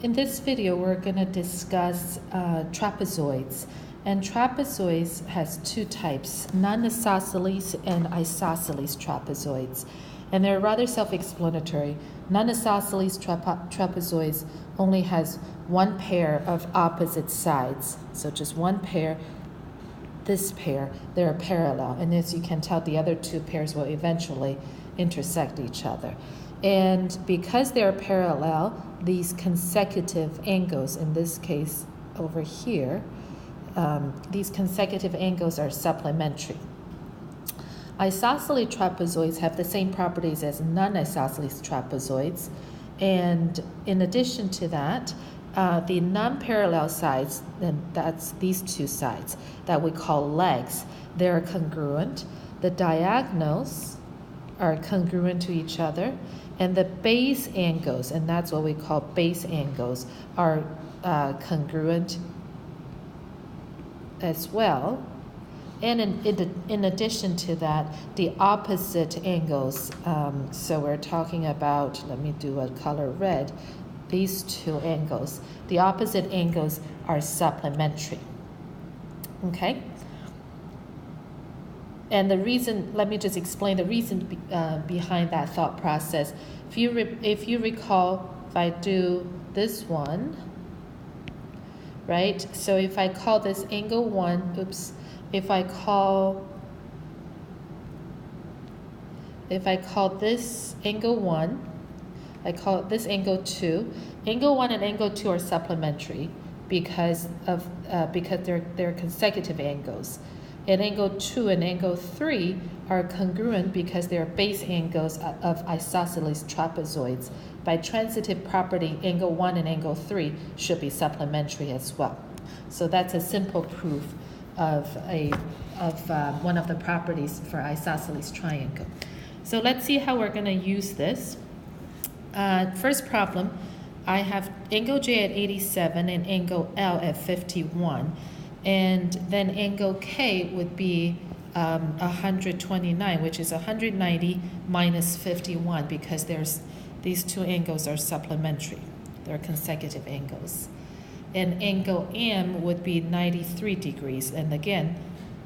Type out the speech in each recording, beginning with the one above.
In this video, we're going to discuss trapezoids. And trapezoids has two types, non-isosceles and isosceles trapezoids. And they're rather self-explanatory. Non-isosceles trapezoids only has one pair of opposite sides. So just one pair, this pair, they're parallel. And as you can tell, the other two pairs will eventually intersect each other. And because they're parallel, these consecutive angles, in this case over here, these consecutive angles are supplementary. Isosceles trapezoids have the same properties as non-isosceles trapezoids. And in addition to that, the non-parallel sides, and that's these two sides that we call legs, they're congruent. The diagonals are congruent to each other. And the base angles, and that's what we call base angles, are congruent as well. And in addition to that, the opposite angles, so we're talking about, let me do a color red, these two angles. The opposite angles are supplementary, okay? And the reason, let me just explain the reason behind that thought process. If you recall, if I do this one, right? So if I call this angle 1, if I call this angle 1, I call this angle 2. Angle 1 and angle 2 are supplementary because they're consecutive angles. And angle 2 and angle 3 are congruent because they are base angles of isosceles trapezoids. By transitive property, angle 1 and angle 3 should be supplementary as well. So that's a simple proof of one of the properties for isosceles triangle. So let's see how we're going to use this. First problem, I have angle J at 87 and angle L at 51. And then angle K would be 129, which is 190 minus 51, because these two angles are supplementary. They're consecutive angles. And angle M would be 93 degrees. And again,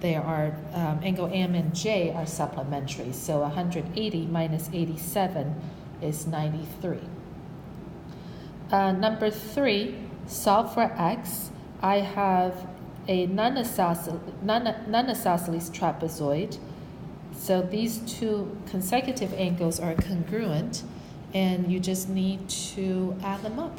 they are angle M and J are supplementary. So 180 minus 87 is 93. Number 3, solve for x. I have a non-isosceles trapezoid. So these two consecutive angles are congruent, and you just need to add them up.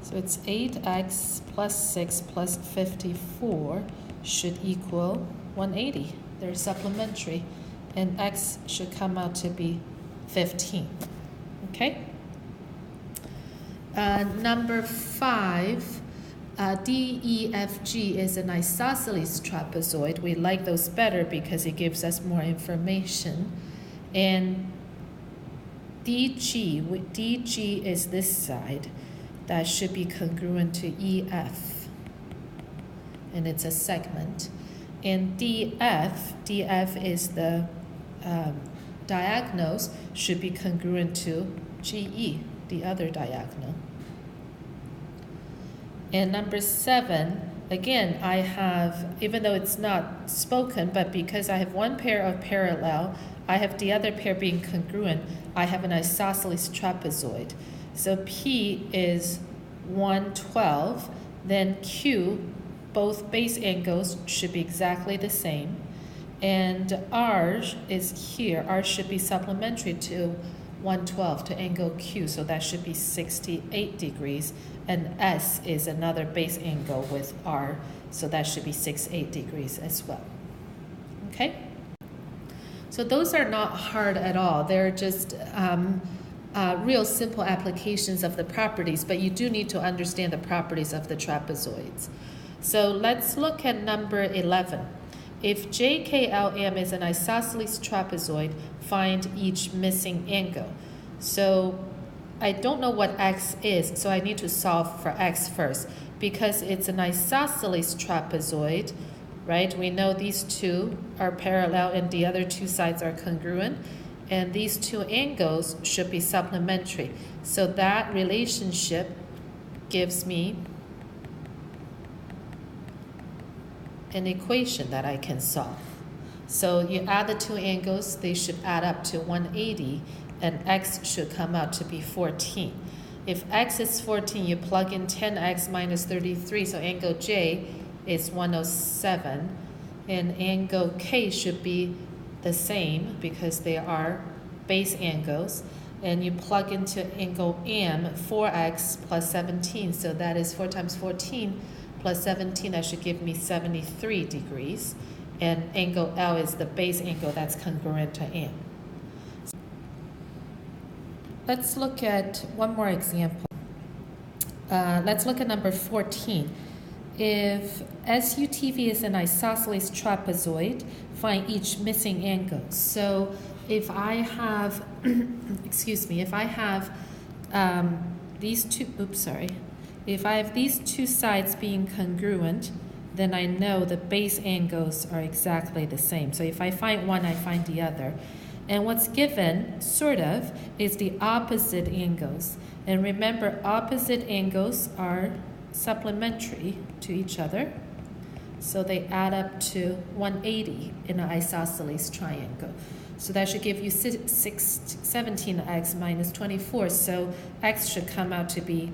So it's 8x plus 6 plus 54 should equal 180. They're supplementary, and x should come out to be 15. Okay? Number 5. DEFG is an isosceles trapezoid. We like those better because it gives us more information. And DG is this side. That should be congruent to EF. And it's a segment. And DF is the diagonals, should be congruent to GE, the other diagonal. And number 7, again, I have, even though it's not spoken, but because I have one pair of parallel, I have the other pair being congruent, I have an isosceles trapezoid. So P is 112, then Q, both base angles should be exactly the same. And R is here, R should be supplementary to 112 to angle Q, so that should be 68 degrees. And S is another base angle with R, so that should be 68 degrees as well. Okay? So those are not hard at all. They're just real simple applications of the properties, but you do need to understand the properties of the trapezoids. So let's look at number 11. If JKLM is an isosceles trapezoid, find each missing angle. So I don't know what x is, so I need to solve for x first. Because it's an isosceles trapezoid, right? We know these two are parallel and the other two sides are congruent. And these two angles should be supplementary. So that relationship gives me an equation that I can solve. So you add the two angles, they should add up to 180, and x should come out to be 14. If x is 14, you plug in 10x minus 33, so angle J is 107, and angle K should be the same because they are base angles, and you plug into angle M 4x plus 17, so that is 4 times 14 plus 17, that should give me 73 degrees, and angle L is the base angle that's congruent to M. Let's look at one more example. Let's look at number 14. If SUTV is an isosceles trapezoid, find each missing angle. So if I have, if I have if I have these two sides being congruent, then I know the base angles are exactly the same. So if I find one, I find the other. And what's given, sort of, is the opposite angles. And remember, opposite angles are supplementary to each other. So they add up to 180 in an isosceles triangle. So that should give you 17x minus 24. So x should come out to be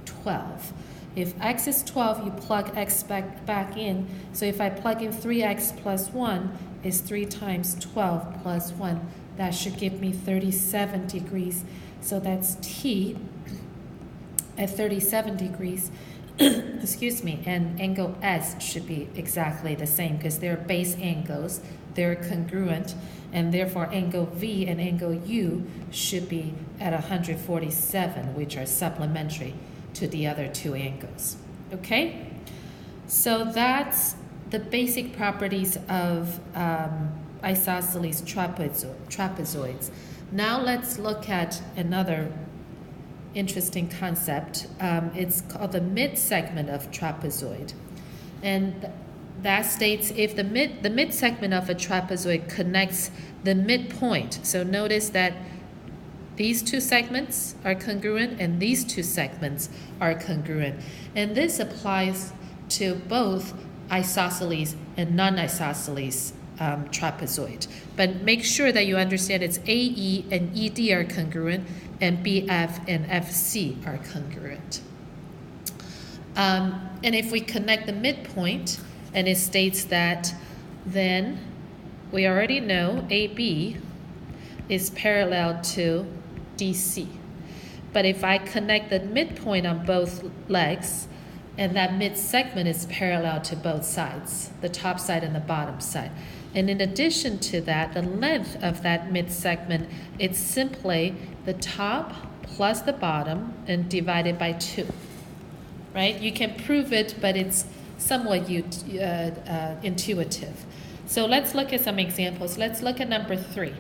12. If x is 12, you plug x back in. So if I plug in 3x plus 1 is 3 times 12 plus 1. That should give me 37 degrees. So that's T at 37 degrees. Excuse me, and angle S should be exactly the same because they're base angles, they're congruent, and therefore angle V and angle U should be at 147, which are supplementary to the other two angles. Okay? So that's the basic properties of isosceles trapezoids. Now let's look at another interesting concept. It's called the mid-segment of trapezoid. And that states if the mid-segment of a trapezoid connects the midpoint. So notice that these two segments are congruent and these two segments are congruent. And this applies to both isosceles and non-isosceles trapezoid. But make sure that you understand it's AE and ED are congruent and BF and FC are congruent. And if we connect the midpoint, and it states that then we already know AB is parallel to DC. But if I connect the midpoint on both legs, and that mid-segment is parallel to both sides, the top side and the bottom side. And in addition to that, the length of that mid-segment, it's simply the top plus the bottom and divided by 2, right? You can prove it, but it's somewhat intuitive. So let's look at some examples. Let's look at number 3.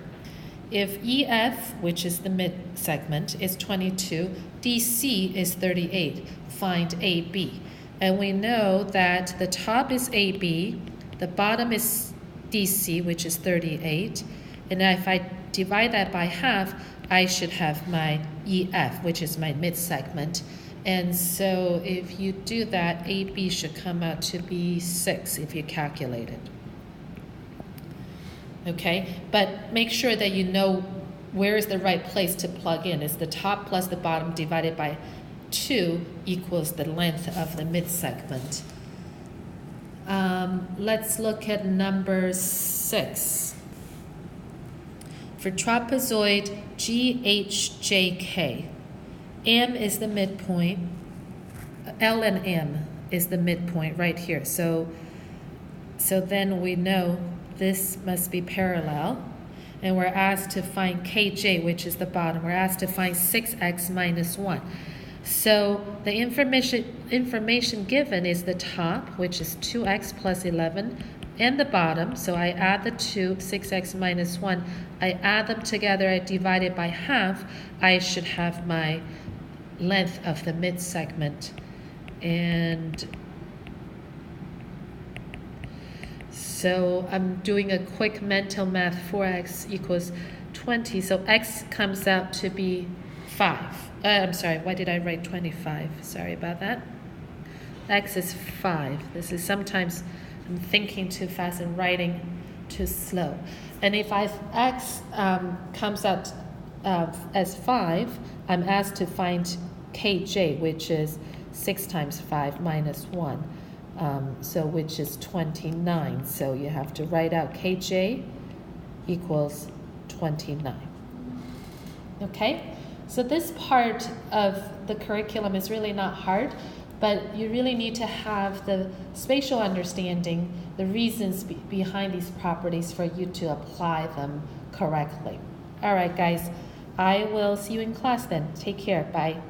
If EF, which is the mid-segment, is 22, DC is 38, find AB. And we know that the top is AB, the bottom is DC, which is 38, and if I divide that by half, I should have my EF, which is my mid-segment. And so if you do that, AB should come out to be 6 if you calculate it. Okay, but make sure that you know where is the right place to plug in. It's the top plus the bottom divided by 2 equals the length of the mid-segment. Let's look at number 6. For trapezoid GHJK, M is the midpoint, L and M is the midpoint right here. So then we know this must be parallel, and we're asked to find KJ, which is the bottom. We're asked to find 6x minus 1. So the information given is the top, which is 2x plus 11, and the bottom. So I add the 2, 6x minus 1. I add them together, I divide it by half. I should have my length of the mid-segment. And so I'm doing a quick mental math. 4x equals 20. So x comes out to be 5. I'm sorry, why did I write 25? Sorry about that. X is 5. This is sometimes I'm thinking too fast and writing too slow. And if X comes out as 5, I'm asked to find KJ, which is 6 times 5 minus 1, so which is 29. So you have to write out KJ equals 29. Okay? So this part of the curriculum is really not hard, but you really need to have the spatial understanding, the reasons behind these properties for you to apply them correctly. All right, guys, I will see you in class then. Take care. Bye.